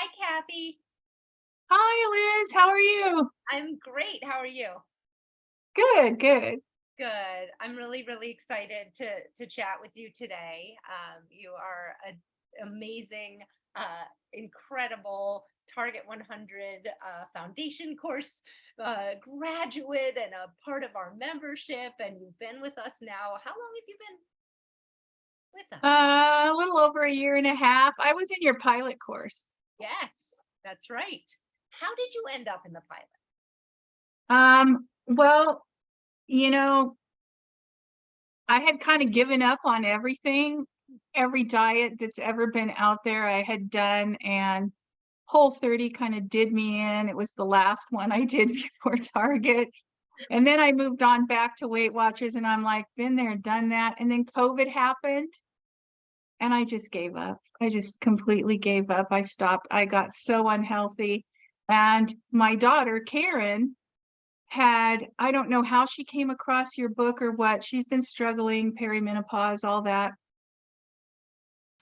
Hi, Kathy. Hi, Liz. How are you? I'm great. How are you? Good, good. Good. I'm really excited to chat with you today. You are an amazing, incredible Target 100 foundation course graduate and a part of our membership. And you've been with us now. How long have you been with us? A little over a year and a half. I was in your pilot course. Yes, that's right. How did you end up in the pilot? Well, you know, I had kind of given up on everything. Every diet that's ever been out there I had done, and Whole30 kind of did me in. It was the last one I did before Target. And then I moved on back to Weight Watchers, and I'm like, been there, done that. And then COVID happened. And I just gave up. I just completely gave up. I stopped. I got so unhealthy. And my daughter, Karen, I don't know how she came across your book or what. She's been struggling, perimenopause, all that.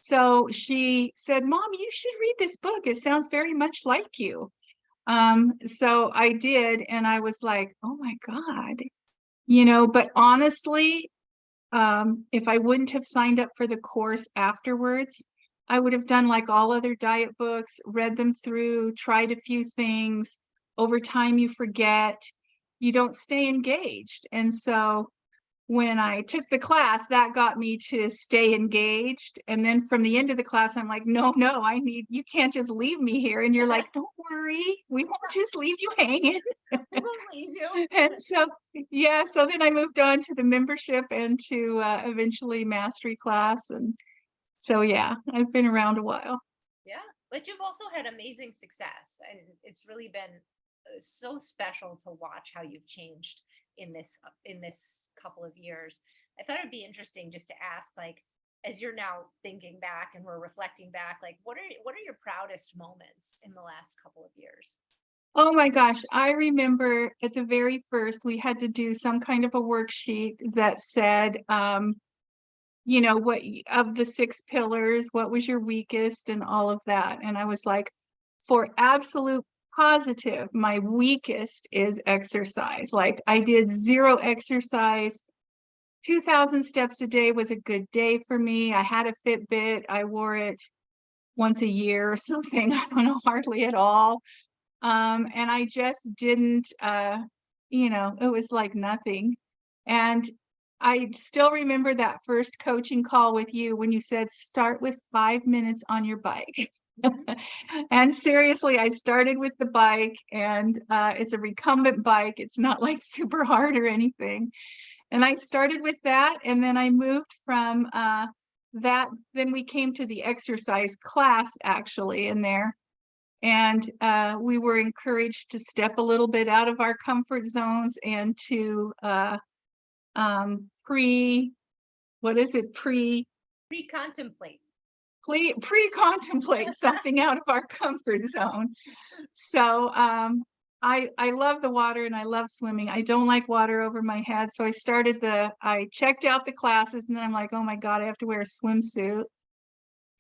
So she said, Mom, you should read this book. It sounds very much like you. So I did. And I was like, oh my God, but honestly, if I wouldn't have signed up for the course afterwards, I would have done like all other diet books, read them through, tried a few things. Over time, you forget, you don't stay engaged. And so when I took the class, that got me to stay engaged. And then from the end of the class, I'm like, no, you can't just leave me here. And you're like, don't worry, we won't just leave you hanging. We won't leave you. And so, yeah, so then I moved on to the membership and to eventually mastery class. And so, yeah, I've been around a while. Yeah, but you've also had amazing success, and it's really been so special to watch how you've changed in this couple of years. I thought it'd be interesting just to ask, like, as you're now thinking back and we're reflecting back, like, what are your proudest moments in the last couple of years? Oh my gosh, I remember at the very first, we had to do some kind of a worksheet that said, what of the 6 pillars, what was your weakest and all of that. And I was like, for absolute positive, my weakest is exercise. Like I did zero exercise. 2,000 steps a day was a good day for me. I had a Fitbit. I wore it once a year or something. I don't know, hardly at all. And I just didn't, it was like nothing. And I still remember that first coaching call with you when you said, start with 5 minutes on your bike. And seriously, I started with the bike, and it's a recumbent bike. It's not like super hard or anything. And I started with that, and then I moved from that. Then we came to the exercise class actually in there. And we were encouraged to step a little bit out of our comfort zones and to what is it? Pre-contemplate. Pre-contemplate something out of our comfort zone. So I love the water and I love swimming. I don't like water over my head. So I checked out the classes, and then I'm like, oh my God, I have to wear a swimsuit.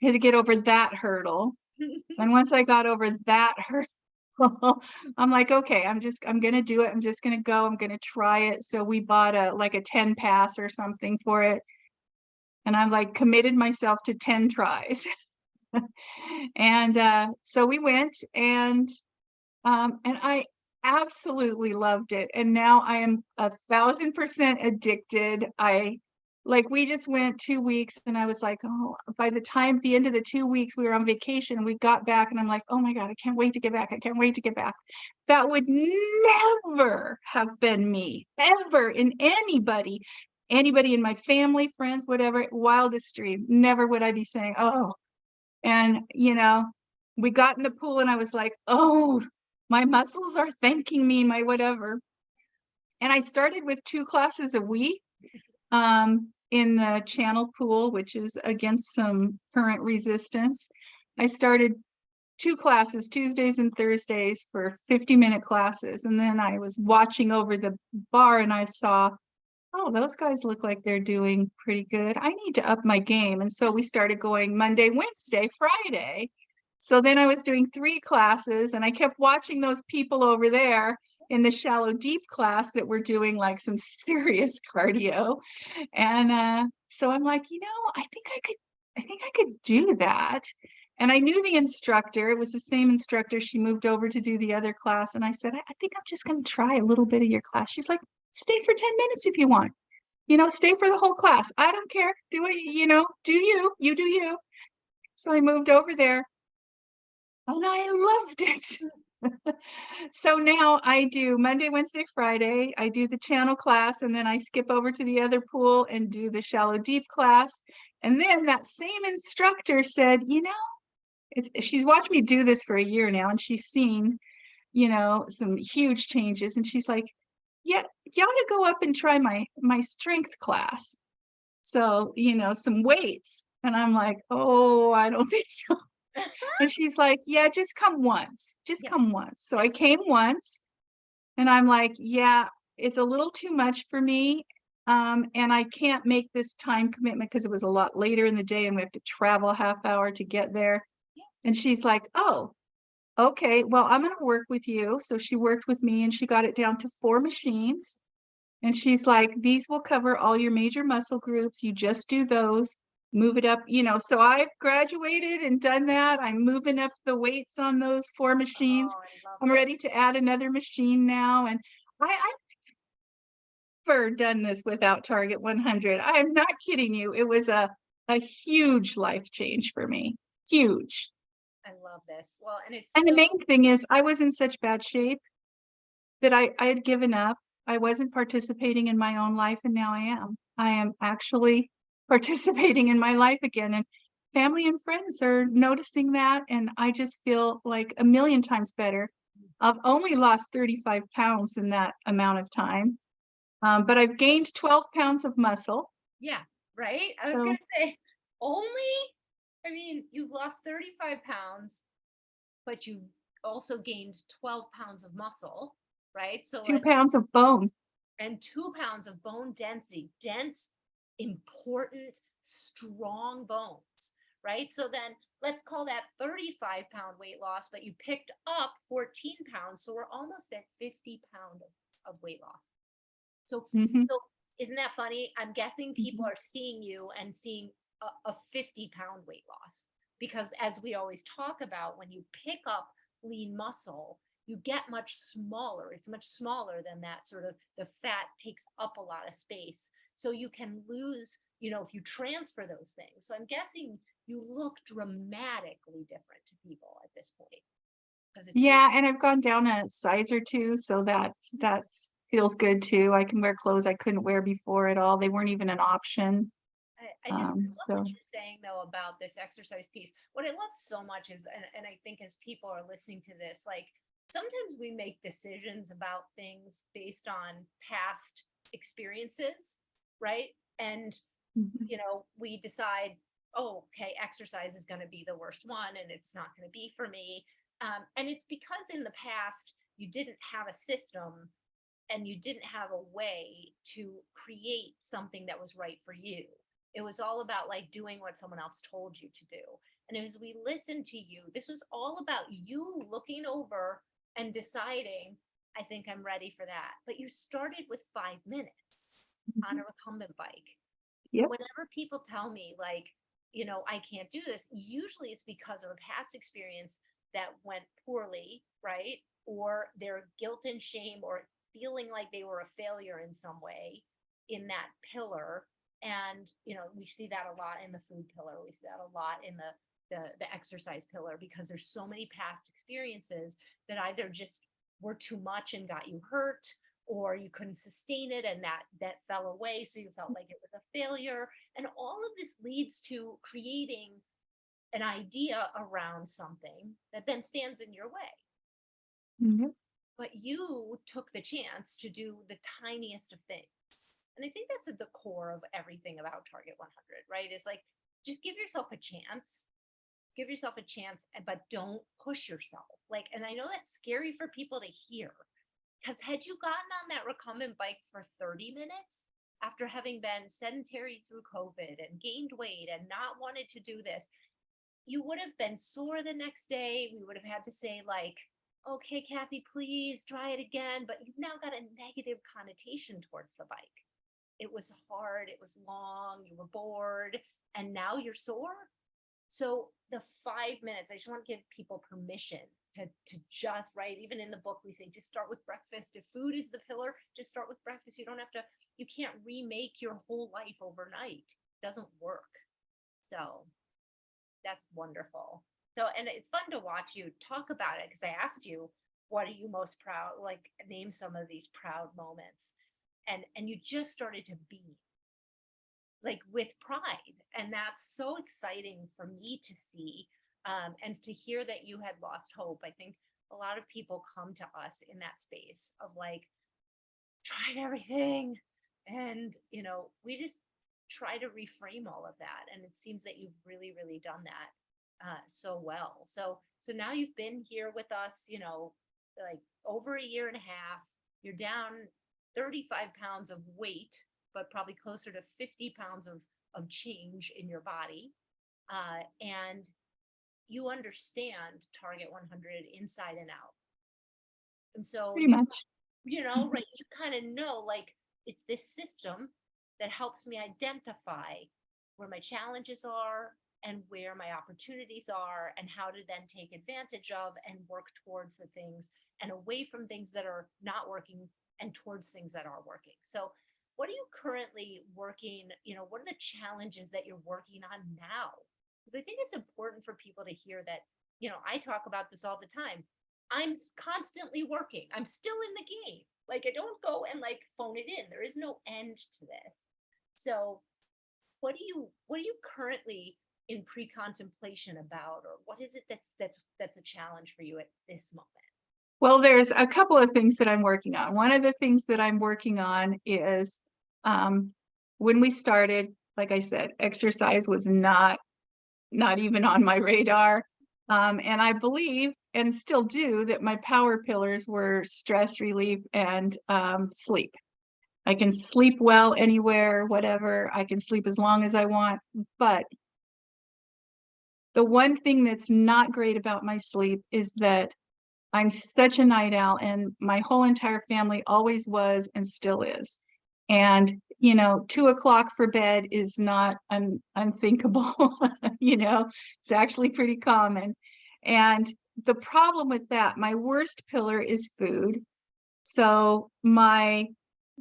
I had to get over that hurdle. And once I got over that hurdle, I'm like, okay, I'm gonna do it. I'm just gonna go. I'm gonna try it. So we bought a 10 pass or something for it. And I'm like committed myself to 10 tries. And so we went, and I absolutely loved it. And now I am 1,000% addicted. We just went 2 weeks, and I was like, oh, by the end of the 2 weeks, we were on vacation and we got back, and I'm like, oh my God, I can't wait to get back. I can't wait to get back. That would never have been me ever in anybody in my family, friends, whatever, wildest dream. Never would I be saying, oh, and we got in the pool and I was like, oh, my muscles are thanking me, my whatever. And I started with 2 classes a week in the channel pool, which is against some current resistance. I started 2 classes, Tuesdays and Thursdays, for 50-minute classes. And then I was watching over the bar and I saw, oh, those guys look like they're doing pretty good. I need to up my game. And so we started going Monday, Wednesday, Friday. So then I was doing 3 classes, and I kept watching those people over there in the shallow deep class that were doing like some serious cardio. And so I'm like, I think I could do that. And I knew the instructor. It was the same instructor. She moved over to do the other class. And I said, I think I'm just going to try a little bit of your class. She's like, stay for 10 minutes if you want. Stay for the whole class. I don't care. Do it, do you do you. So I moved over there and I loved it. So now I do Monday, Wednesday, Friday. I do the channel class, and then I skip over to the other pool and do the shallow deep class. And then that same instructor said, she's watched me do this for a year now, and she's seen, some huge changes. And she's like, yeah, you ought to go up and try my strength class. So, some weights. And I'm like, oh, I don't think so. And she's like, yeah, just come once. Just Yeah. come once. So I came once, and I'm like, yeah, it's a little too much for me. And I can't make this time commitment because it was a lot later in the day and we have to travel a half hour to get there. Yeah. And she's like, oh, okay, well, I'm going to work with you. So she worked with me and she got it down to 4 machines. And she's like, these will cover all your major muscle groups. You just do those, move it up, So I've graduated and done that. I'm moving up the weights on those 4 machines. Oh, I love I'm it. ready to add another machine now. And I've never done this without Target 100. I am not kidding you. It was a huge life change for me. Huge. I love this. Well, and it's And the so main thing is I was in such bad shape that I had given up. I wasn't participating in my own life, and now I am. I am actually participating in my life again. And family and friends are noticing that, and I just feel like a million times better. I've only lost 35 pounds in that amount of time, but I've gained 12 pounds of muscle. yeah, right? I was So gonna say only, I mean, you've lost 35 pounds, but you also gained 12 pounds of muscle, right? So 2 let's pounds of bone. and 2 pounds of bone density, dense, important, strong bones, right? So then let's call that 35-pound weight loss, but you picked up 14 pounds. So we're almost at 50 pounds of weight loss. So, Mhm. so isn't that funny? I'm guessing people Mhm. are seeing you and seeing a 50-pound weight loss because, as we always talk about, when you pick up lean muscle, you get much smaller. It's much smaller than that sort of the fat takes up a lot of space. So you can lose, if you transfer those things. So I'm guessing you look dramatically different to people at this point because it's really Yeah, and I've gone down a size or 2, so that's feels good too. I can wear clothes I couldn't wear before at all. They weren't even an option. I just love what So you're saying though about this exercise piece. What I love so much is, and I think as people are listening to this, like sometimes we make decisions about things based on past experiences, right? And mhm. we decide, oh, okay, exercise is going to be the worst one, and it's not going to be for me. And it's because in the past you didn't have a system and you didn't have a way to create something that was right for you. It was all about like doing what someone else told you to do. And as we listened to you, this was all about you looking over and deciding, I think I'm ready for that. But you started with 5 minutes on Mhm. a recumbent bike. So Yep. whenever people tell me like, I can't do this, usually it's because of a past experience that went poorly, right? Or their guilt and shame or feeling like they were a failure in some way in that pillar. And we see that a lot in the food pillar. We see that a lot in the exercise pillar because there's so many past experiences that either just were too much and got you hurt, or you couldn't sustain it and that fell away, so you felt like it was a failure. And all of this leads to creating an idea around something that then stands in your way. Mhm. But you took the chance to do the tiniest of things. And I think that's at the core of everything about Target 100, right? It's like, just give yourself a chance. Give yourself a chance, but don't push yourself. Like, and I know that's scary for people to hear, because had you gotten on that recumbent bike for 30 minutes after having been sedentary through COVID and gained weight and not wanted to do this, you would have been sore the next day. We would have had to say, like, okay, Kathy, please try it again. But you've now got a negative connotation towards the bike. It was hard, it was long, you were bored, and now you're sore. So the 5 minutes, I just want to give people permission to just, right, even in the book we say just start with breakfast. If food is the pillar, just start with breakfast. You don't have to, you can't remake your whole life overnight. It doesn't work. So that's wonderful. So, and it's fun to watch you talk about it because I asked you, what are you most proud, like name some of these proud moments, and you just started to be like with pride, and that's so exciting for me to see, and to hear that you had lost hope. I think a lot of people come to us in that space of like tried everything, and we just try to reframe all of that, and it seems that you've really done that so well. So now you've been here with us, like over a year and a half. You're down 35 pounds of weight, but probably closer to 50 pounds of change in your body. And you understand Target 100 inside and out. And so Pretty much. right, you kind of know, like, it's this system that helps me identify where my challenges are and where my opportunities are, and how to then take advantage of and work towards the things, and away from things that are not working and towards things that are working. So what are you currently working, what are the challenges that you're working on now? Because I think it's important for people to hear that, I talk about this all the time. I'm constantly working. I'm still in the game. Like, I don't go and like phone it in. There is no end to this. So what are you currently in pre-contemplation about, or what is it that's a challenge for you at this moment? Well, there's a couple of things that I'm working on. One of the things that I'm working on is when we started, like I said, exercise was not even on my radar. And I believe, and still do, that my power pillars were stress relief and sleep. I can sleep well anywhere, whatever. I can sleep as long as I want. But the one thing that's not great about my sleep is that I'm such a night owl, and my whole entire family always was and still is. And 2 o'clock for bed is not unthinkable. It's actually pretty common. And the problem with that, my worst pillar is food. So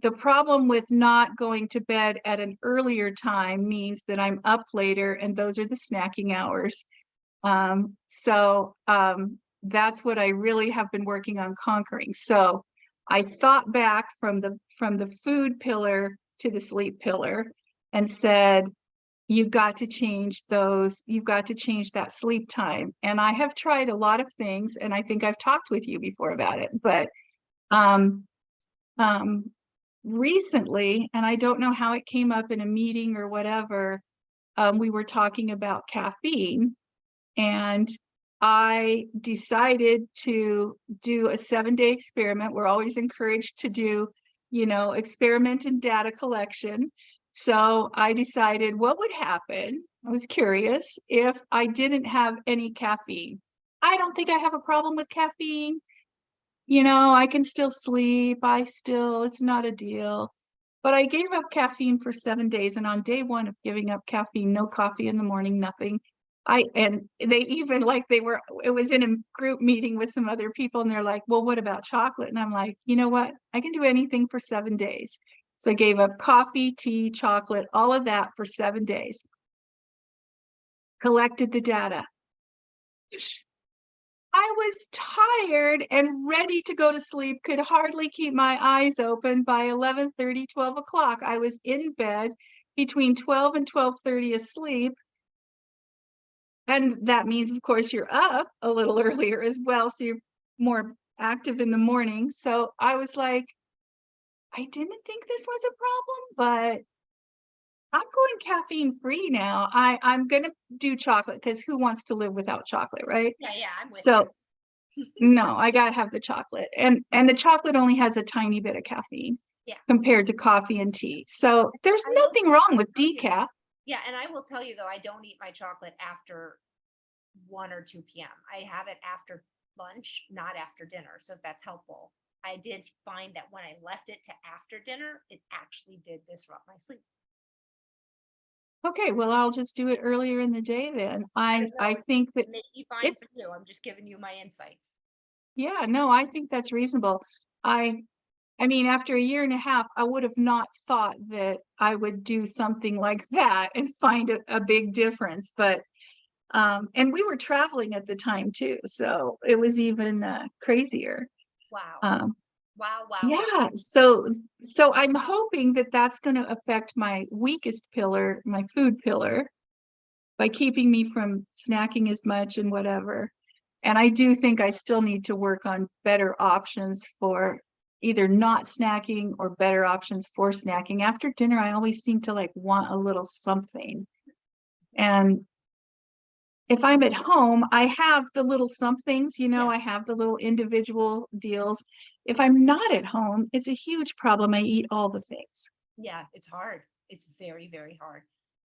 the problem with not going to bed at an earlier time means that I'm up later, and those are the snacking hours. That's what I really have been working on conquering. So I thought back from the food pillar to the sleep pillar and said, you've got to change those, you've got to change that sleep time. And I have tried a lot of things, and I think I've talked with you before about it, but um, recently, and I don't know how it came up in a meeting or whatever, we were talking about caffeine, and I decided to do a 7-day experiment. We're always encouraged to do, experiment and data collection. So I decided what would happen. I was curious if I didn't have any caffeine. I don't think I have a problem with caffeine. I can still sleep. It's not a deal. But I gave up caffeine for 7 days. And on day one of giving up caffeine, no coffee in the morning, nothing. And they even it was in a group meeting with some other people, and they're like, well, what about chocolate? And I'm like, you know what? I can do anything for 7 days. So I gave up coffee, tea, chocolate, all of that for 7 days. Collected the data. I was tired and ready to go to sleep, could hardly keep my eyes open by 11:30, 12 o'clock. I was in bed between 12 and 12:30 asleep. And that means, of course, you're up a little earlier as well, so you're more active in the morning. So I was like, I didn't think this was a problem, but I'm going caffeine free now. I'm gonna do chocolate, because who wants to live without chocolate, right? Yeah, I'm with So no, I gotta have the chocolate. And the chocolate only has a tiny bit of caffeine Yeah. compared to coffee and tea. So there's nothing wrong with decaf. Yeah, and I will tell you though, I don't eat my chocolate after 1 or 2 p.m. I have it after lunch, not after dinner. So if that's helpful. I did find that when I left it to after dinner, it actually did disrupt my sleep. Okay, well, I'll just do it earlier in the day then. I I don't know I if think that it may be fine it's for you. I'm just giving you my insights. yeah, no, I think that's reasonable. I I mean, after a year and a half, I would have not thought that I would do something like that and find a big difference, but, and we were traveling at the time too, so it was even, crazier. Wow. Um, Wow, wow, wow. yeah, so I'm hoping that that's gonna affect my weakest pillar, my food pillar, by keeping me from snacking as much and whatever. And I do think I still need to work on better options for either not snacking or better options for snacking. After dinner, I always seem to like want a little something. And if I'm at home, I have the little somethings, Yeah. I have the little individual deals. If I'm not at home, it's a huge problem. I eat all the things. Yeah, it's hard. It's very, very hard.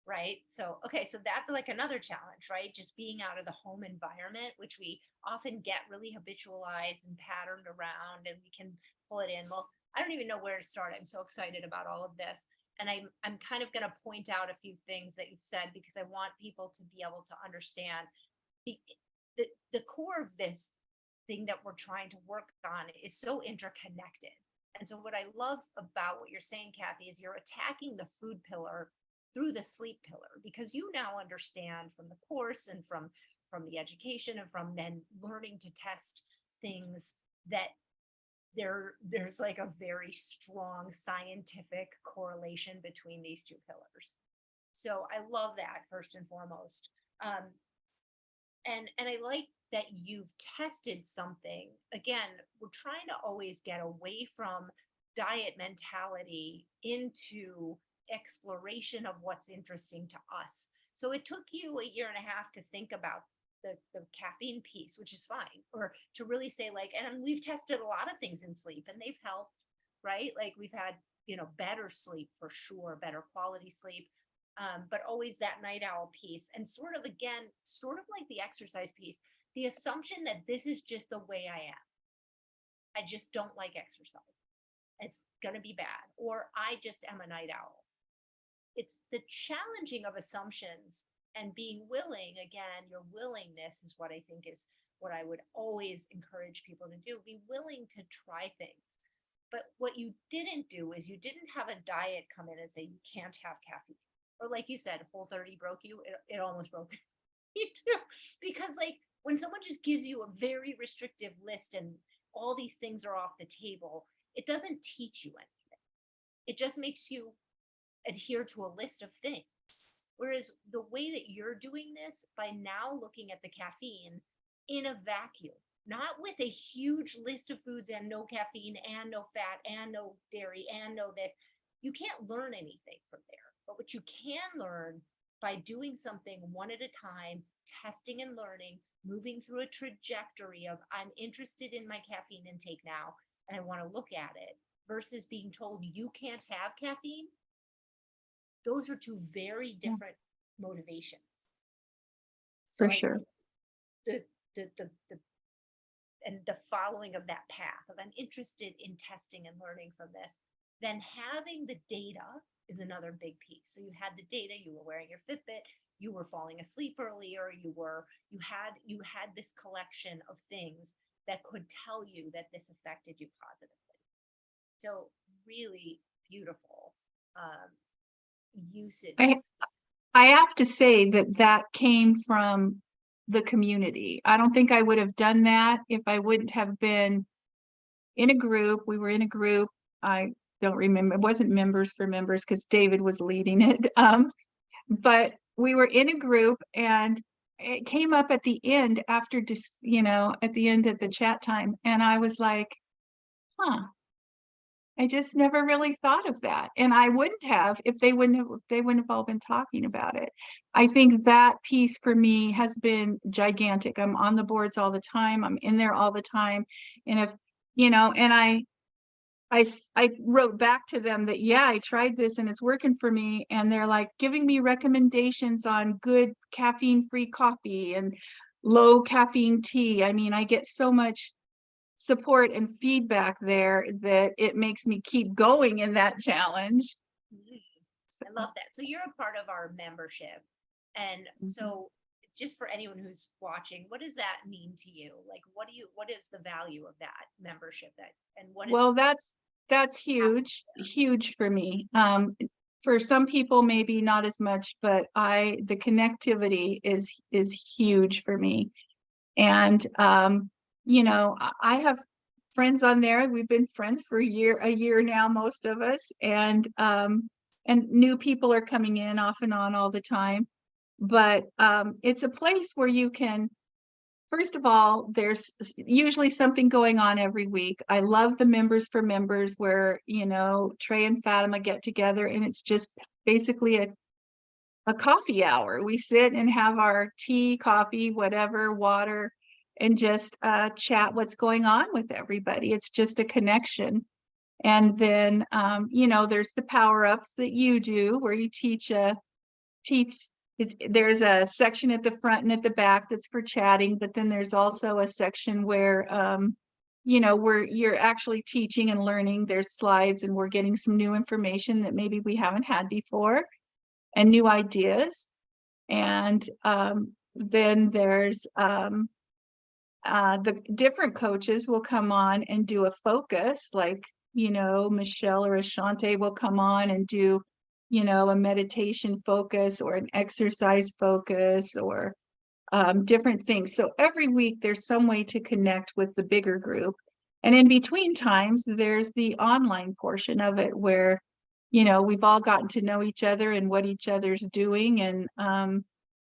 Right. So, okay. So that's like another challenge, right? Just being out of the home environment, which we often get really habitualized and patterned around, and we can pull it in. Well, I don't even know where to start. I'm so excited about all of this. And I'm kind of going to point out a few things that you've said because I want people to be able to understand the, the core of this thing that we're trying to work on is so interconnected. And so, what I love about what you're saying, Kathy, is you're attacking the food pillar through the sleep pillar because you now understand from the course and from the education and from then learning to test things that there's like a very strong scientific correlation between these two pillars. So I love that first and foremost. Um, and I like that you've tested something. Again, we're trying to always get away from diet mentality into exploration of what's interesting to us. So it took you a year and a half to think about the caffeine piece, which is fine, or to really say like, and we've tested a lot of things in sleep and they've helped, right? Like we've had, better sleep for sure, better quality sleep, but always that night owl piece. And sort of, again, sort of like the exercise piece, the assumption that this is just the way I am. I just don't like exercise. It's going to be bad. Or I just am a night owl. It's the challenging of assumptions and being willing. Again, your willingness is what I think is what I would always encourage people to do. Be willing to try things. But what you didn't do is you didn't have a diet come in and say you can't have caffeine. Or like you said, Whole30 broke you. It almost broke me too. Because like when someone just gives you a very restrictive list and all these things are off the table, it doesn't teach you anything. It just makes you adhere to a list of things. Whereas the way that you're doing this by now looking at the caffeine in a vacuum, not with a huge list of foods and no caffeine and no fat and no dairy and no this, you can't learn anything from there. But what you can learn by doing something one at a time, testing and learning, moving through a trajectory of I'm interested in my caffeine intake now and I want to look at it versus being told you can't have caffeine. Those are two very Yeah, different motivations. So for I sure. think the and the following of that path of I'm interested in testing and learning from this, then having the data is another big piece. So you had the data, you were wearing your Fitbit, you were falling asleep earlier, you had this collection of things that could tell you that this affected you positively. So really beautiful usage. I I have to say that that came from the community. I don't think I would have done that if I wouldn't have been in a group. We were in a group. I don't remember. It wasn't members for members because David was leading it. But we were in a group and it came up at the end after just, at the end of the chat time. And I was like, huh, I just never really thought of that. And I wouldn't have if they wouldn't have all been talking about it. I think that piece for me has been gigantic. I'm on the boards all the time. I'm in there all the time. And if, and I wrote back to them that, yeah, I tried this and it's working for me. And they're like giving me recommendations on good caffeine-free coffee and low caffeine tea. I mean, I get so much support and feedback there that it makes me keep going in that challenge. Mhm. So, I love that. So you're a part of our membership. And mhm. so just for anyone who's watching, what does that mean to you? Like what is the value of that membership that and what is Well, that's huge, huge for me. For some people, maybe not as much, but the connectivity is huge for me. And I have friends on there. We've been friends for a year now, most of us, and new people are coming in off and on all the time. But it's a place where you can, first of all, there's usually something going on every week. I love the members for members where, Trey and Fatima get together and it's just basically a coffee hour. We sit and have our tea, coffee, whatever, water, and just chat what's going on with everybody. It's just a connection. And then, there's the power ups that you do where you teach. There's a section at the front and at the back that's for chatting, but then there's also a section where you're actually teaching and learning. There's slides and we're getting some new information that maybe we haven't had before and new ideas. And then there's the different coaches will come on and do a focus, like, Michelle or Ashante will come on and do, a meditation focus or an exercise focus or different things. So every week there's some way to connect with the bigger group. And in between times, there's the online portion of it where, we've all gotten to know each other and what each other's doing and,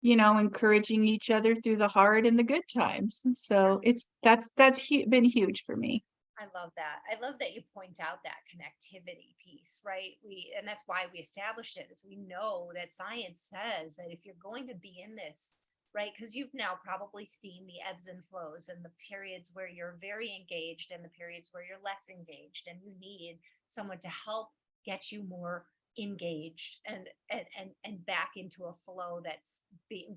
encouraging each other through the hard and the good times. And so been huge for me. I love that. I love that you point out that connectivity piece, right? And that's why we established it, is we know that science says that if you're going to be in this, right? Because you've now probably seen the ebbs and flows and the periods where you're very engaged and the periods where you're less engaged, and you need someone to help get you more engaged and back into a flow that's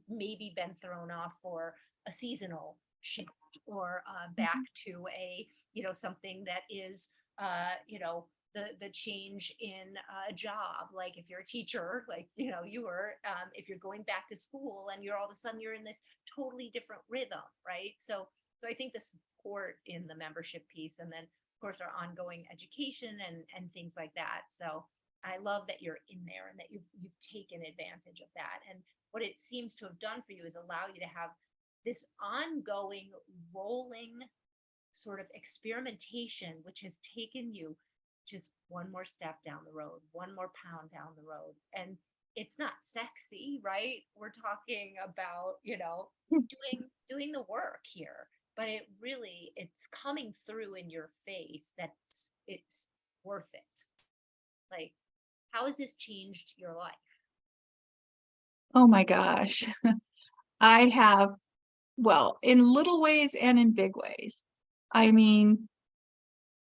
maybe been thrown off for a seasonal shift or back to a something that is the change in a job, like if you're a teacher, like you were, if you're going back to school and you're all of a sudden you're in this totally different rhythm, right? So I think the support in the membership piece, and then of course our ongoing education and things like that. So I love that you're in there and that you've taken advantage of that. And what it seems to have done for you is allow you to have this ongoing rolling sort of experimentation, which has taken you just one more step down the road, one more pound down the road. And it's not sexy, right? We're talking about, doing the work here, but it's coming through in your face that it's worth it. Like, how has this changed your life? Oh my gosh. I have, well, in little ways and in big ways. I mean,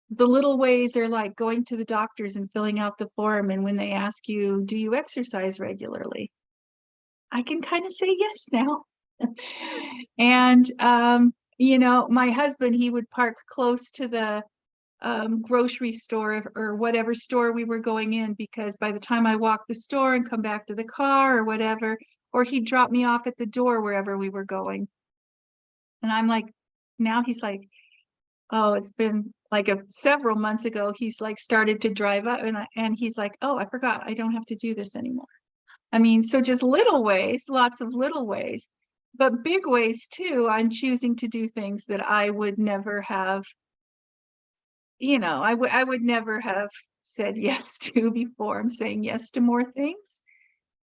the little ways are like going to the doctors and filling out the form. And when they ask you, do you exercise regularly? I can kind of say yes now. And, my husband, he would park close to the grocery store or whatever store we were going in, because by the time I walked the store and come back to the car or whatever, or he'd drop me off at the door wherever we were going. And I'm like, now he's like, oh, it's been like several months ago, he's like started to drive up and he's like, oh, I forgot, I don't have to do this anymore. I mean, so just little ways, lots of little ways, but big ways too. I'm choosing to do things that I would never have, I would never have said yes to before. I'm saying yes to more things.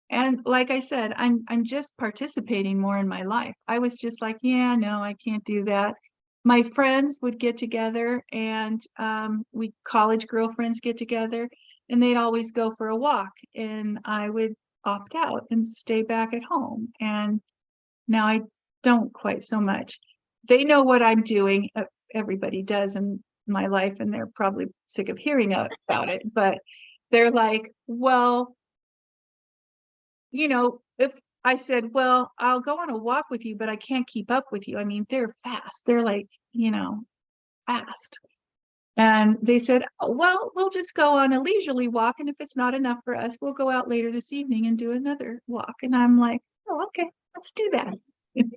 And like I said, I'm just participating more in my life. I was just like, yeah, no, I can't do that. My friends would get together and we college girlfriends get together and they'd always go for a walk and I would opt out and stay back at home. And now I don't quite so much. They know what I'm doing. Everybody does in my life and they're probably sick of hearing about it, but they're like, well, if I said, well, I'll go on a walk with you, but I can't keep up with you. I mean, they're fast. They're like, fast. And they said, "Oh, well, we'll just go on a leisurely walk. And if it's not enough for us, we'll go out later this evening and do another walk." And I'm like, oh, okay, let's do that. Nice.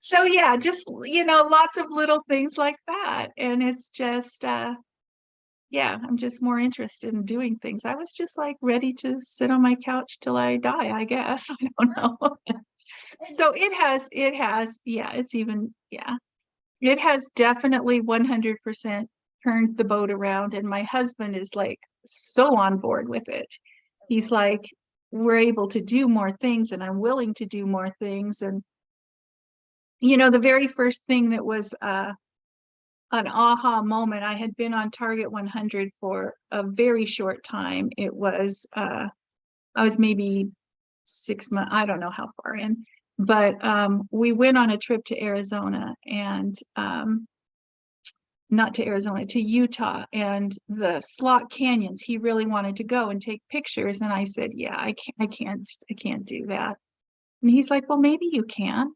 So yeah, just, lots of little things like that. And it's just, yeah, I'm just more interested in doing things. I was just like ready to sit on my couch till I die, I guess. I don't know. And So yeah, it has definitely 100% turns the boat around. And my husband is like so on board with it. He's like, we're able to do more things and I'm willing to do more things. And, the very first thing that was an aha moment, I had been on Target 100 for a very short time. I was maybe 6 months, I don't know how far in, but we went on a trip to Arizona and not to Arizona, to Utah and the slot canyons. He really wanted to go and take pictures. And I said, yeah, I can't do that. And he's like, well, maybe you can.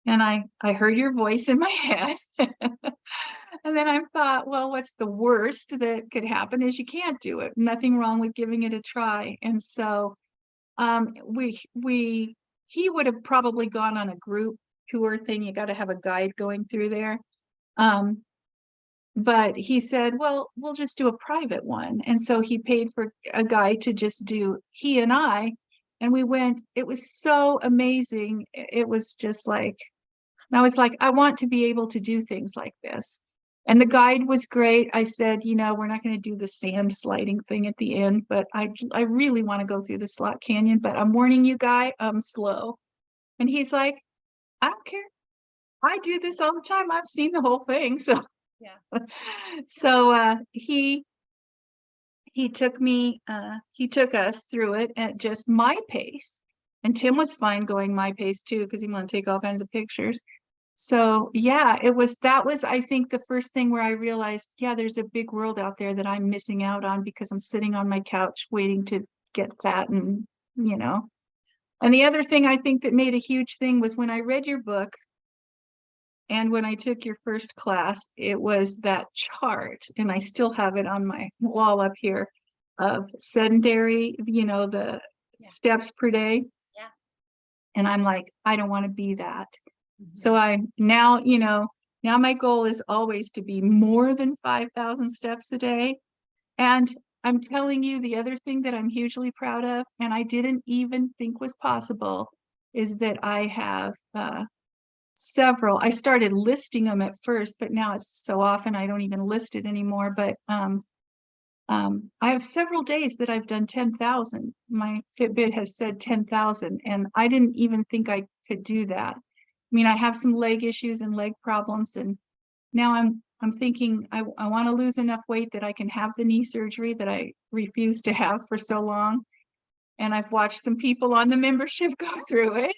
And I heard your voice in my head. And then I thought, well, what's the worst that could happen is you can't do it. Nothing wrong with giving it a try. And so we he would have probably gone on a group tour thing. You got to have a guide going through there. Um, but he said, well, we'll just do a private one. And so he paid for a guy to just do he and I, and we went. It was so amazing. It was just like, and I was like, I want to be able to do things like this. And the guide was great. I said, we're not going to do the sand sliding thing at the end, but I really want to go through the slot canyon, but I'm warning you, guy, I'm slow. And he's like, I don't care. I do this all the time. I've seen the whole thing. So yeah. so he took us through it at just my pace. And Tim was fine going my pace too, because he wanted to take all kinds of pictures. So yeah, that was, I think, the first thing where I realized, yeah, there's a big world out there that I'm missing out on because I'm sitting on my couch waiting to get fat and, you know. And the other thing I think that made a huge thing was when I read your book and when I took your first class, it was that chart, and I still have it on my wall up here of sedentary, the Yeah. steps per day. Yeah. And I'm like, I don't want to be that. So Mhm. I now, now my goal is always to be more than 5,000 steps a day. And I'm telling you, the other thing that I'm hugely proud of, and I didn't even think was possible, is that I have several. I started listing them at first, but now it's so often I don't even list it anymore. But I have several days that I've done 10,000. My Fitbit has said 10,000, and I didn't even think I could do that. I mean, I have some leg issues and leg problems, and now I'm thinking I want to lose enough weight that I can have the knee surgery that I refused to have for so long. And I've watched some people on the membership go through it.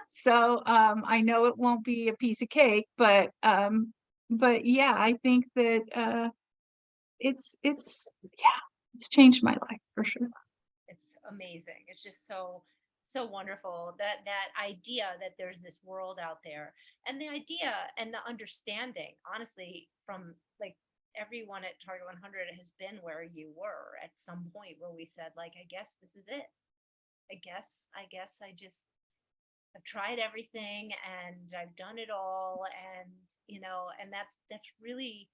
So I know it won't be a piece of cake, but yeah, I think that yeah, it's changed my life for sure. It's amazing. It's just so wonderful that idea that there's this world out there, and the idea and the understanding, honestly, from like everyone at Target 100 has been where you were at some point where we said like, I guess this is it. I guess I just I've tried everything and I've done it all, and and that's really,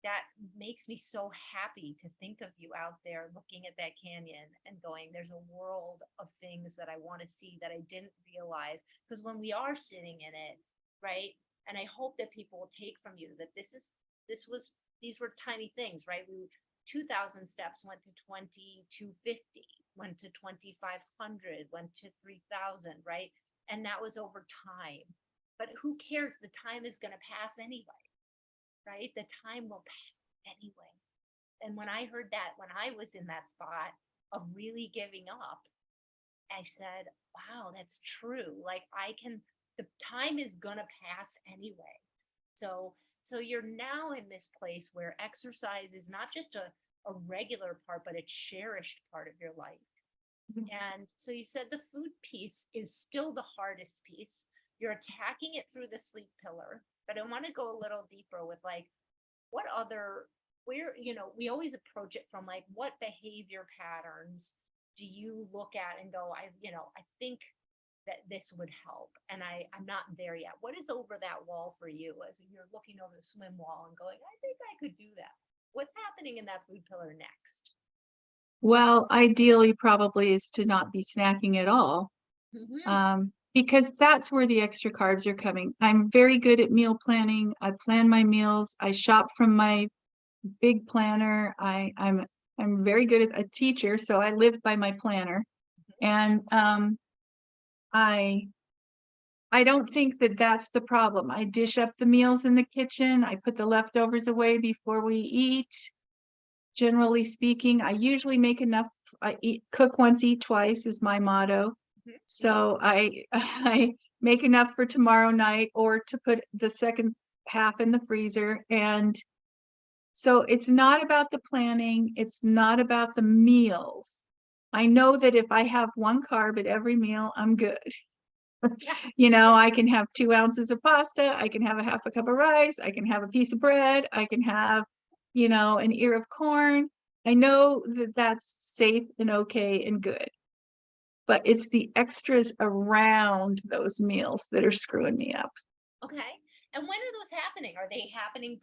that makes me so happy to think of you out there looking at that canyon and going, there's a world of things that I want to see that I didn't realize. Because when we are sitting in it, right? And I hope that people will take from you that this was, these were tiny things, right? We 2,000 steps went to 2,250, went to 2,500, went to 3,000, right? And that was over time. But who cares? The time is going to pass anyway, right? The time will pass anyway. And when I heard that, when I was in that spot of really giving up, I said, wow, that's true. Like the time is going to pass anyway. So you're now in this place where exercise is not just a regular part, but a cherished part of your life. And so you said the food piece is still the hardest piece. You're attacking it through the sleep pillar, but I want to go a little deeper with like what other where we always approach it from like what behavior patterns do you look at and go, I think that this would help, and I'm not there yet. What is over that wall for you as you're looking over the swim wall and going, I think I could do that? What's happening in that food pillar next? Well, ideally probably is to not be snacking at all. Mm-hmm. Because that's where the extra carbs are coming. I'm very good at meal planning. I plan my meals. I shop from my big planner. I'm very good at a teacher, so I live by my planner. And I I don't think that that's the problem. I dish up the meals in the kitchen. I put the leftovers away before we eat. Generally speaking, I usually make enough. Cook once, eat twice is my motto. Mm-hmm. So I I make enough for tomorrow night or to put the second half in the freezer. And so it's not about the planning, it's not about the meals. I know that if I have one carb at every meal, I'm good. Yeah. I can have 2 ounces of pasta, I can have a half a cup of rice, I can have a piece of bread, I can have, an ear of corn. I know that that's safe and okay and good, but it's the extras around those meals that are screwing me up. Okay. And when are those happening? Are they happening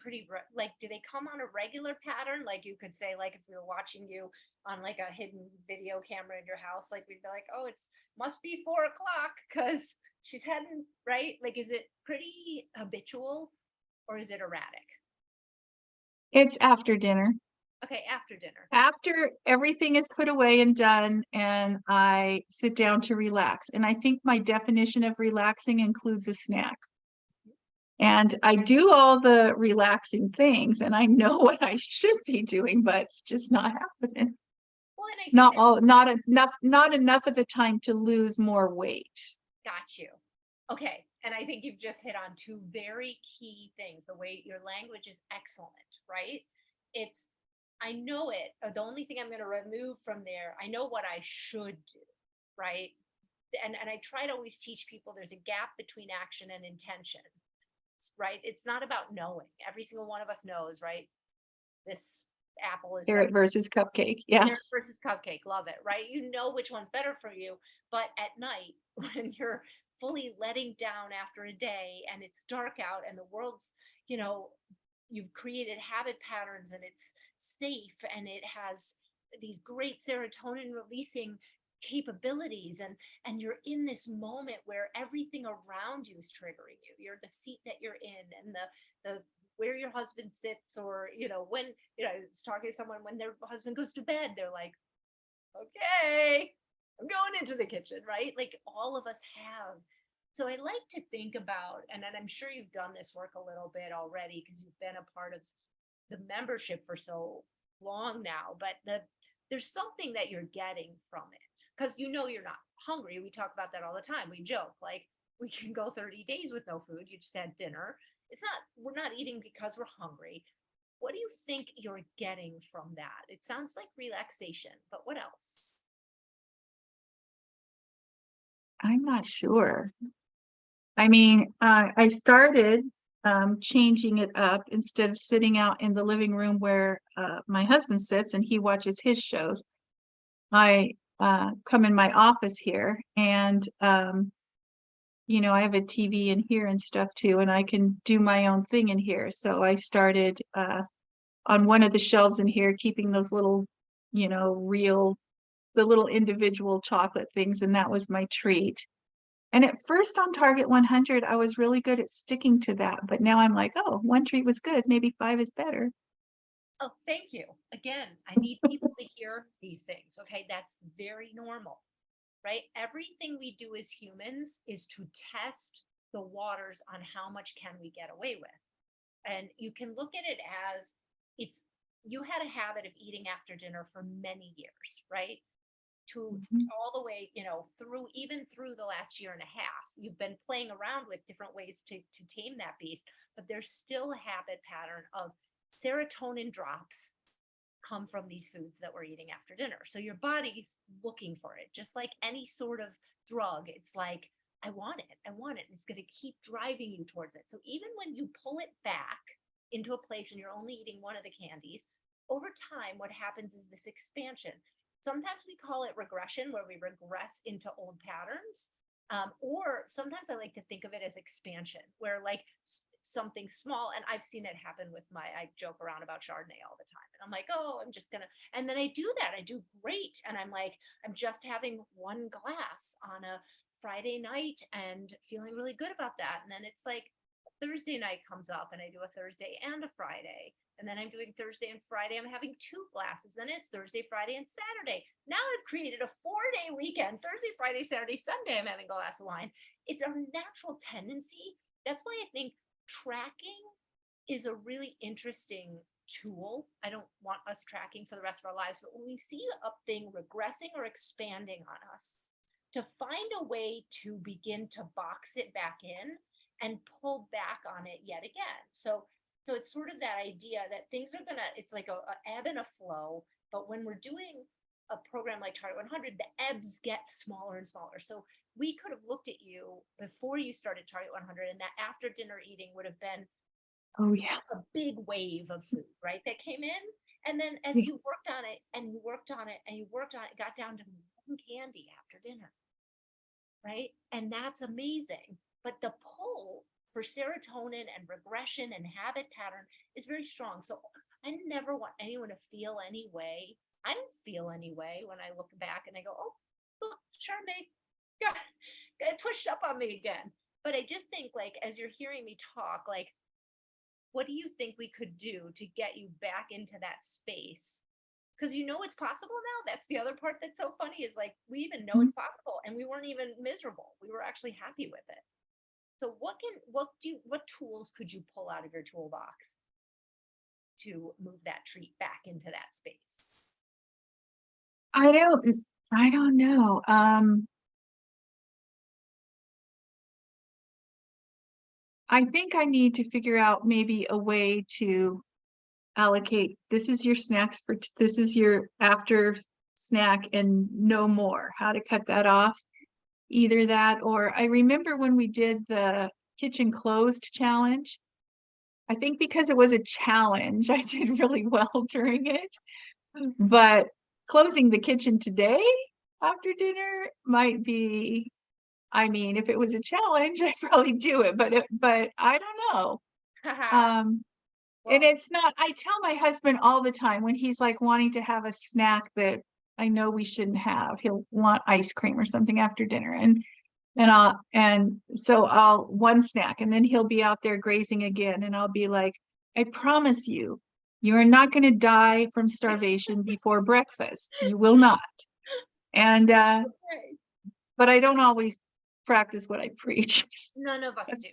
like, do they come on a regular pattern? Like you could say, like if we were watching you on like a hidden video camera in your house, like we'd be like, oh, it's must be 4 o'clock because she's heading right. Like, is it pretty habitual or is it erratic? It's after dinner. Okay, after dinner. After everything is put away and done, and I sit down to relax. And I think my definition of relaxing includes a snack. And I do all the relaxing things, and I know what I should be doing, but it's just not happening. Well, and I think Not that all, not enough of the time to lose more weight. got you. Okay. And I think you've just hit on two very key things. The way your language is excellent, right? It's, I know it. The only thing I'm going to remove from there, I know what I should do, right? And I try to always teach people there's a gap between action and intention, right? It's not about knowing. Every single one of us knows, right? This apple is better Carrot versus cupcake. Yeah. carrot versus cupcake. Love it, right? You know which one's better for you. But at night, when you're fully letting down after a day and it's dark out and the world's, you know, you've created habit patterns and it's safe and it has these great serotonin releasing capabilities, and you're in this moment where everything around you is triggering you. You're the seat that you're in and the where your husband sits, or when I was talking to someone, when their husband goes to bed, they're like, okay, I'm going into the kitchen, right? Like all of us have. So I like to think about, and I'm sure you've done this work a little bit already because you've been a part of the membership for so long now, but there's something that you're getting from it because you're not hungry. We talk about that all the time. We joke like we can go 30 days with no food. You just had dinner. It's not, we're not eating because we're hungry. What do you think you're getting from that? It sounds like relaxation, but what else? I'm not sure. I mean, I started changing it up. Instead of sitting out in the living room where my husband sits and he watches his shows. I come in my office here, and I have a TV in here and stuff too, and I can do my own thing in here. So I started on one of the shelves in here, keeping those little, the little individual chocolate things, and that was my treat. And at first on Target 100, I was really good at sticking to that, but now I'm like, oh, one treat was good, maybe five is better. Oh, thank you. Again, I need people to hear these things. Okay. That's very normal, right? Everything we do as humans is to test the waters on how much can we get away with. And you can look at it as it's, you had a habit of eating after dinner for many years, right? To Mhm. all the way, through even through the last year and a half, you've been playing around with different ways to tame that beast, but there's still a habit pattern of serotonin drops come from these foods that we're eating after dinner. So your body's looking for it, just like any sort of drug. It's like, I want it, I want it. And it's going to keep driving you towards it. So even when you pull it back into a place and you're only eating one of the candies, over time, what happens is this expansion. Sometimes we call it regression, where we regress into old patterns. Or sometimes I like to think of it as expansion, where like something small, and I've seen it happen with I joke around about Chardonnay all the time. And I'm like, oh, I'm just gonna, and then I do that. I do great. And I'm like, I'm just having one glass on a Friday night and feeling really good about that. And then it's like Thursday night comes up and I do a Thursday and a Friday. And then I'm doing Thursday and Friday. I'm having two glasses. Then it's Thursday, Friday, and Saturday. Now I've created a 4-day weekend. Thursday, Friday, Saturday, Sunday, I'm having a glass of wine. It's our natural tendency. That's why I think tracking is a really interesting tool. I don't want us tracking for the rest of our lives, but when we see a thing regressing or expanding on us, to find a way to begin to box it back in and pull back on it yet again. So it's sort of that idea that things are gonna, it's like a ebb and a flow. But when we're doing a program like Target 100, the ebbs get smaller and smaller. So we could have looked at you before you started Target 100, and that after dinner eating would have been Oh yeah. a big wave of food, right? That came in. And then as Yeah. you worked on it and you worked on it and you worked on it, it got down to one candy after dinner, right? And that's amazing. But the pull for serotonin and regression and habit pattern is very strong. So I never want anyone to feel any way. I don't feel any way when I look back and I go, oh, look, Chardonnay got pushed up on me again. But I just think, like, as you're hearing me talk, like, what do you think we could do to get you back into that space? Because you know it's possible now. That's the other part that's so funny, is like we even know Mhm. it's possible and we weren't even miserable. We were actually happy with it. So what tools could you pull out of your toolbox to move that treat back into that space? I don't I don't know. I think I need to figure out maybe a way to allocate, this is your snacks for this is your after snack and no more. How to cut that off. Either that, or I remember when we did the kitchen closed challenge. I think because it was a challenge, I did really well during it. But closing the kitchen today after dinner might be, I mean, if it was a challenge, I'd probably do it, but I don't know. Um, and Well, it's not, I tell my husband all the time when he's like wanting to have a snack that I know we shouldn't have, he'll want ice cream or something after dinner. And so I'll one snack and then he'll be out there grazing again. And I'll be like, I promise you, you are not going to die from starvation before breakfast. You will not. And, okay. but I don't always practice what I preach. None of us do,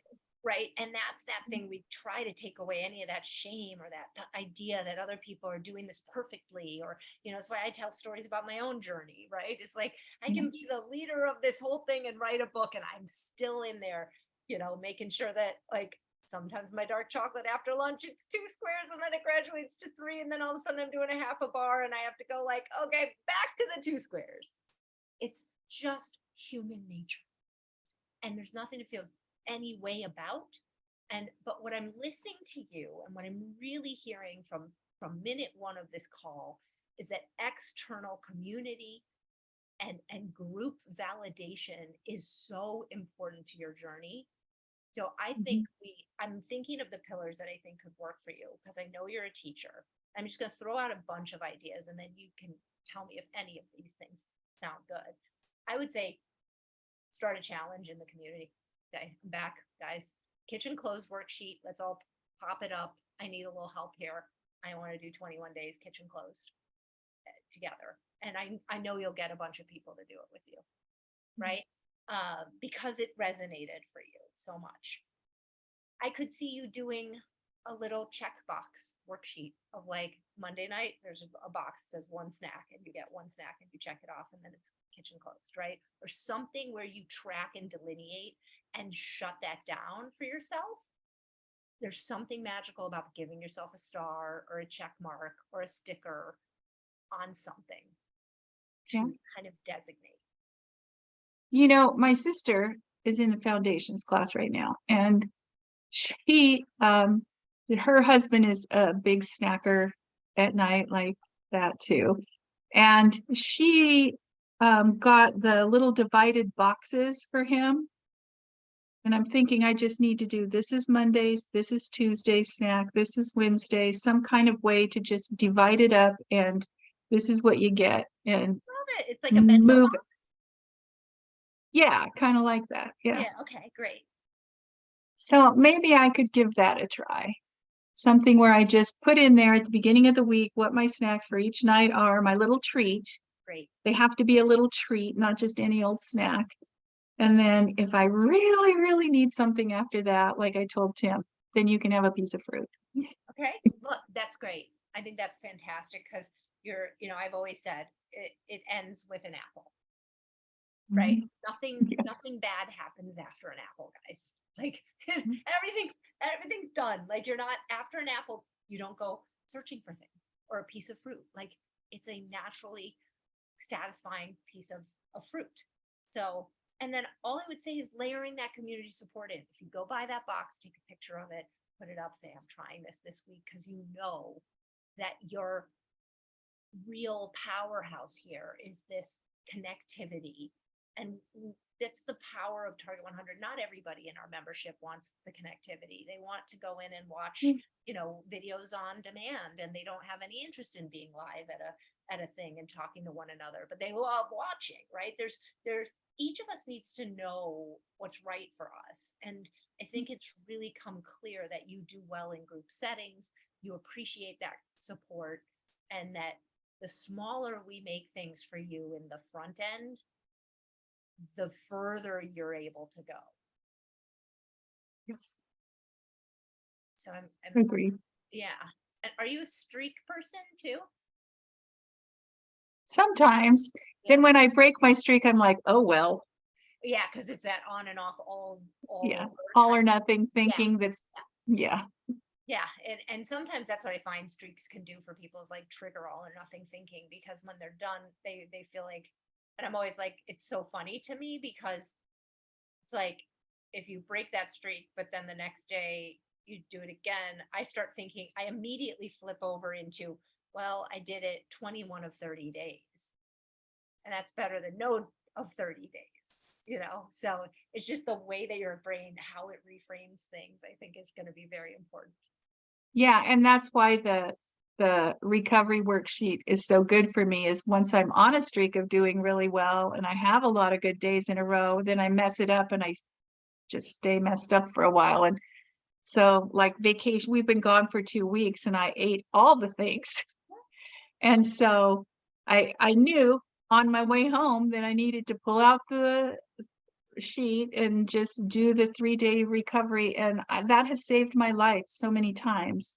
right? And that's that thing, we try to take away any of that shame or that idea that other people are doing this perfectly, or that's why I tell stories about my own journey, right? It's like I Yeah. can be the leader of this whole thing and write a book and I'm still in there, making sure that, like, sometimes my dark chocolate after lunch, it's 2 squares and then it graduates to 3, and then all of a sudden I'm doing a half a bar and I have to go, like, okay, back to the 2 squares. It's just human nature, and there's nothing to feel any way about. And but what I'm listening to you and what I'm really hearing from minute one of this call is that external community and group validation is so important to your journey. So I think Mhm. I'm thinking of the pillars that I think could work for you, because I know you're a teacher. I'm just going to throw out a bunch of ideas and then you can tell me if any of these things sound good. I would say start a challenge in the community. Okay, I'm back, guys. Kitchen closed worksheet. Let's all pop it up. I need a little help here. I want to do 21 days kitchen closed together. And I know you'll get a bunch of people to do it with you, right? Because it resonated for you so much. I could see you doing a little checkbox worksheet of, like, Monday night, there's a box that says one snack and you get one snack and you check it off and then it's kitchen closed, right? Or something where you track and delineate and shut that down for yourself. there's something magical about giving yourself a star or a check mark or a sticker on something Yeah. to kind of designate. You know, my sister is in the foundations class right now, and she, her husband is a big snacker at night like that too. And she got the little divided boxes for him. And I'm thinking I just need to do this is Mondays, this is Tuesday's snack, this is Wednesday, some kind of way to just divide it up and this is what you get and Love it. It's like a bento move box. it. Yeah, kind of like that. Yeah. Yeah. Okay. Great. So maybe I could give that a try. Something where I just put in there at the beginning of the week what my snacks for each night are, my little treat. Great. They have to be a little treat, not just any old snack. And then if I really, really need something after that, like I told Tim, then you can have a piece of fruit. Okay. Look, that's great. I think that's fantastic because I've always said it ends with an apple, right? Mhm. Yeah. Nothing bad happens after an apple, guys. Like Mhm. everything's done. Like you're not after an apple, you don't go searching for things or a piece of fruit. Like it's a naturally satisfying piece of fruit. So, and then all I would say is layering that community support in. If you go buy that box, take a picture of it, put it up, say, I'm trying this week, because you know that your real powerhouse here is this connectivity. And that's the power of Target 100. Not everybody in our membership wants the connectivity. They want to go in and watch, videos on demand, and they don't have any interest in being live at a thing and talking to one another, but they love watching, right? There's each of us needs to know what's right for us. And I think it's really come clear that you do well in group settings, you appreciate that support, and that the smaller we make things for you in the front end, the further you're able to go. Yes, So I agree. yeah. And are you a streak person too? Sometimes. Yeah. Then when I break my streak, I'm like, oh well. Yeah, because it's that on and off Yeah. all All kind or of, nothing yeah, thinking that's yeah. yeah. And sometimes that's what I find streaks can do for people is like trigger all or nothing thinking, because when they're done, they feel like, and I'm always like, it's so funny to me because it's like if you break that streak, but then the next day you do it again, I start thinking, I immediately flip over into, well, I did it 21 of 30 days. And that's better than no of 30 days. So it's just the way that your brain, how it reframes things, I think is going to be very important. Yeah, and that's why the recovery worksheet is so good for me is once I'm on a streak of doing really well and I have a lot of good days in a row, then I mess it up and I just stay messed up for a while. And so like vacation, we've been gone for 2 weeks and I ate all the things. And so I knew on my way home that I needed to pull out the sheet and just do the 3-day recovery. And that has saved my life so many times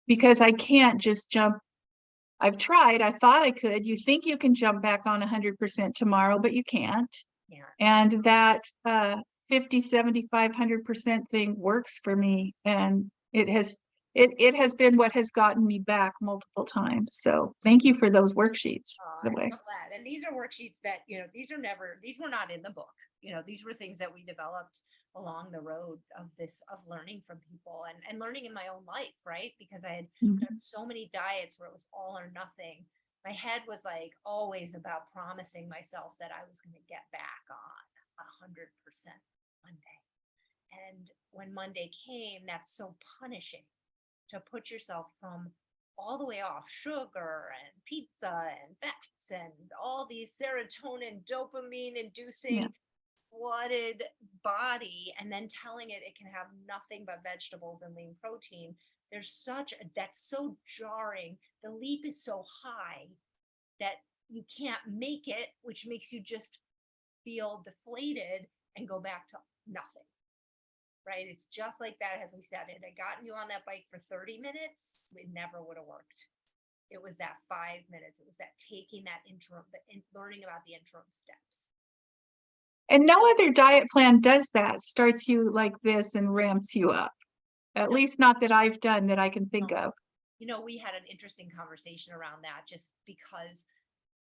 because I can't just jump. I've tried. I thought I could. You think you can jump back on 100% tomorrow, but you can't. Yeah. And that 50, 75, 100% thing works for me. And it has been what has gotten me back multiple times. So thank you for those worksheets, Oh, by the I'm way. so glad. And these are worksheets that, these were not in the book. These were things that we developed along the road of learning from people and learning in my own life, right? Because I had done so many diets where it was all or nothing. My head was like always about promising myself that I was going to get back on 100% Monday. And when Monday came, that's so punishing to put yourself from all the way off sugar and pizza and fats and all these serotonin, dopamine Yeah. inducing flooded body, and then telling it can have nothing but vegetables and lean protein. That's so jarring. The leap is so high that you can't make it, which makes you just feel deflated and go back to nothing. Right? It's just like that. As we said, it had gotten you on that bike for 30 minutes, it never would have worked. It was that 5 minutes. It was that taking that interim, learning about the interim steps. And no other diet plan does that, starts you like this and ramps you up. At least not that I've done that I can think of. We had an interesting conversation around that just because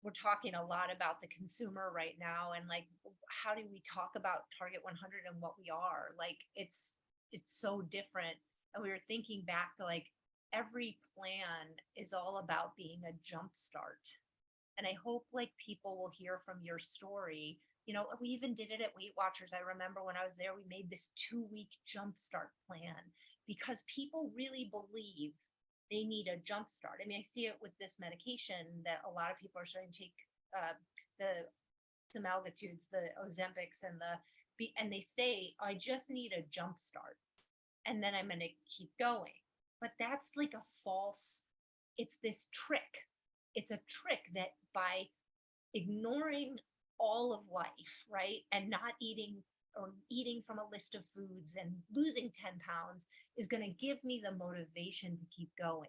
we're talking a lot about the consumer right now and like how do we talk about Target 100 and what we are? Like it's so different. And we were thinking back to like every plan is all about being a jump start. And I hope like people will hear from your story. We even did it at Weight Watchers. I remember when I was there, we made this 2-week jump start plan because people really believe they need a jump start. I mean, I see it with this medication that a lot of people are starting to take the semaglutides, the Ozempics, and they say, I just need a jump start, and then I'm going to keep going. But that's like a false. It's this trick. It's a trick that by ignoring all of life, right, and not eating or eating from a list of foods and losing 10 pounds is going to give me the motivation to keep going.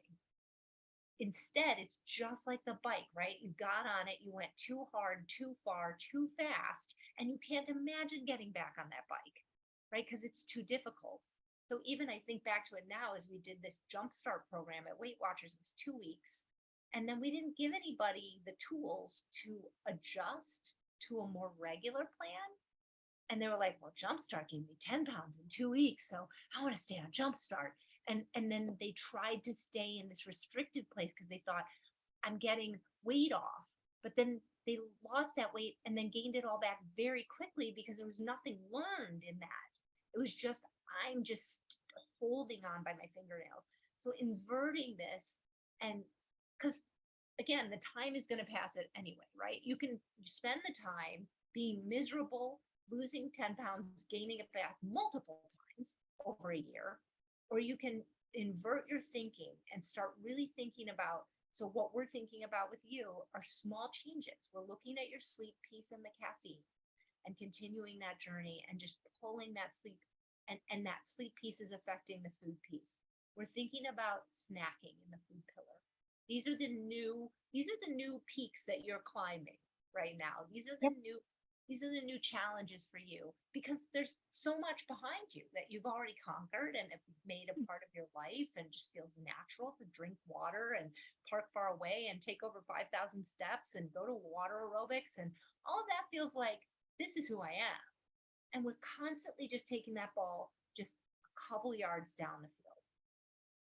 Instead, it's just like the bike, right? You got on it, you went too hard, too far, too fast, and you can't imagine getting back on that bike, right? Because it's too difficult. So even I think back to it now as we did this jumpstart program at Weight Watchers, it was 2 weeks. And then we didn't give anybody the tools to adjust to a more regular plan. And they were like, well, Jumpstart gave me 10 pounds in 2 weeks. So I want to stay on Jumpstart. And then they tried to stay in this restrictive place because they thought I'm getting weight off. But then they lost that weight and then gained it all back very quickly because there was nothing learned in that. It was just, I'm just holding on by my fingernails. So inverting this, and because again, the time is going to pass it anyway, right? You can spend the time being miserable, losing 10 pounds, gaining it back multiple times over a year, or you can invert your thinking and start really thinking about. So, what we're thinking about with you are small changes. We're looking at your sleep piece and the caffeine and continuing that journey and just pulling that sleep, and that sleep piece is affecting the food piece. We're thinking about snacking in the food pillar. These are the new peaks that you're climbing right now. These are the new challenges for you because there's so much behind you that you've already conquered and have made a part of your life, and just feels natural to drink water and park far away and take over 5,000 steps and go to water aerobics, and all of that feels like this is who I am. And we're constantly just taking that ball just a couple yards down the field.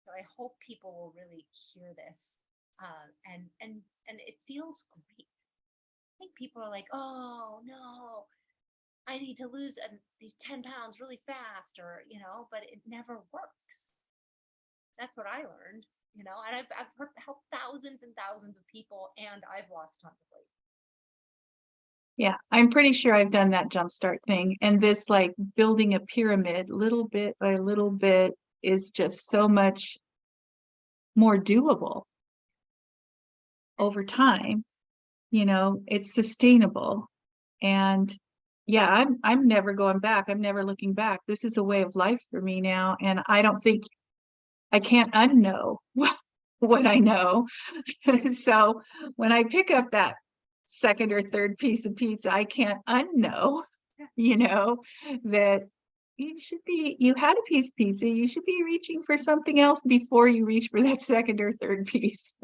So I hope people will really hear this, and it feels great. I think people are like, "Oh no, I need to lose these 10 pounds really fast," or but it never works. That's what I learned, and I've helped thousands and thousands of people, and I've lost tons of weight. Yeah, I'm pretty sure I've done that jumpstart thing. And this like building a pyramid little bit by little bit is just so much more doable over time. It's sustainable. And yeah, I'm never going back. I'm never looking back. This is a way of life for me now. And I don't think I can't unknow what I know. So when I pick up that second or third piece of pizza, I can't unknow, that you had a piece of pizza, you should be reaching for something else before you reach for that second or third piece.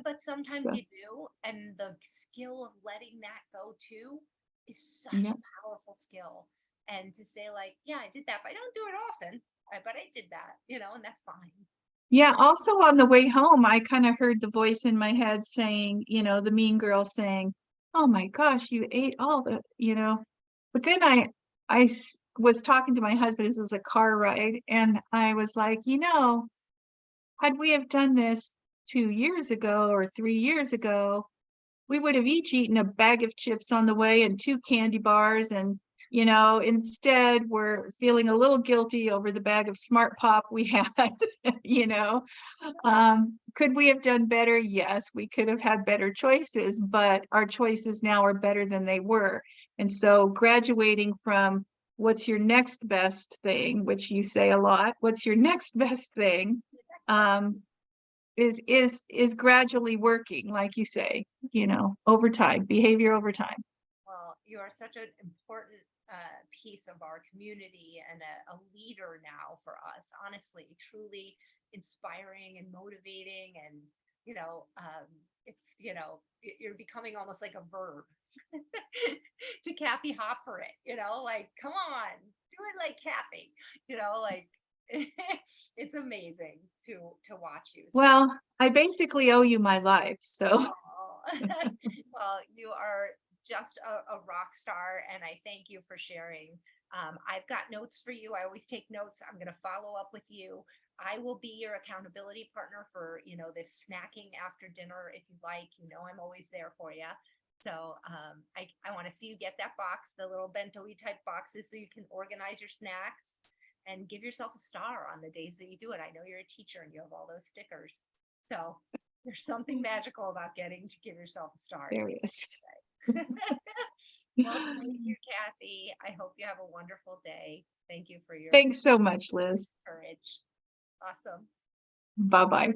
But sometimes So, you do, and the skill of letting that go too is such yeah. a powerful skill. And to say like, yeah, I did that, but I don't do it often. But I did that, and that's fine. Yeah, also on the way home, I kind of heard the voice in my head saying, the mean girl saying, "Oh my gosh, you ate all the." But then was talking to my husband. This was a car ride, and I was like, had we have done this 2 years ago or 3 years ago, we would have each eaten a bag of chips on the way and 2 candy bars. And, instead we're feeling a little guilty over the bag of Smart Pop we had, you know. Could we have done better? Yes, we could have had better choices, but our choices now are better than they were. And so graduating from what's your next best thing, which you say a lot, what's your next best thing, is gradually working, like you say, over time, behavior over time. Well, you are such an important piece of our community and a leader now for us. Honestly, truly inspiring and motivating, and it's you're becoming almost like a verb to Kathy Hopper it. Like come on, do it like Kathy. Like it's amazing to watch you. So Well, I basically owe you my life, so oh. Well, you are just a rock star, and I thank you for sharing. I've got notes for you. I always take notes. I'm going to follow up with you. I will be your accountability partner for this snacking after dinner if you like. I'm always there for you. So I want to see you get that box, the little bento type boxes, so you can organize your snacks and give yourself a star on the days that you do it. I know you're a teacher and you have all those stickers. So there's something magical about getting to give yourself a star. there it is. Well, thank you, Kathy. I hope you have a wonderful day. Thank you for your Thanks so much, Liz. courage. Awesome. Bye-bye.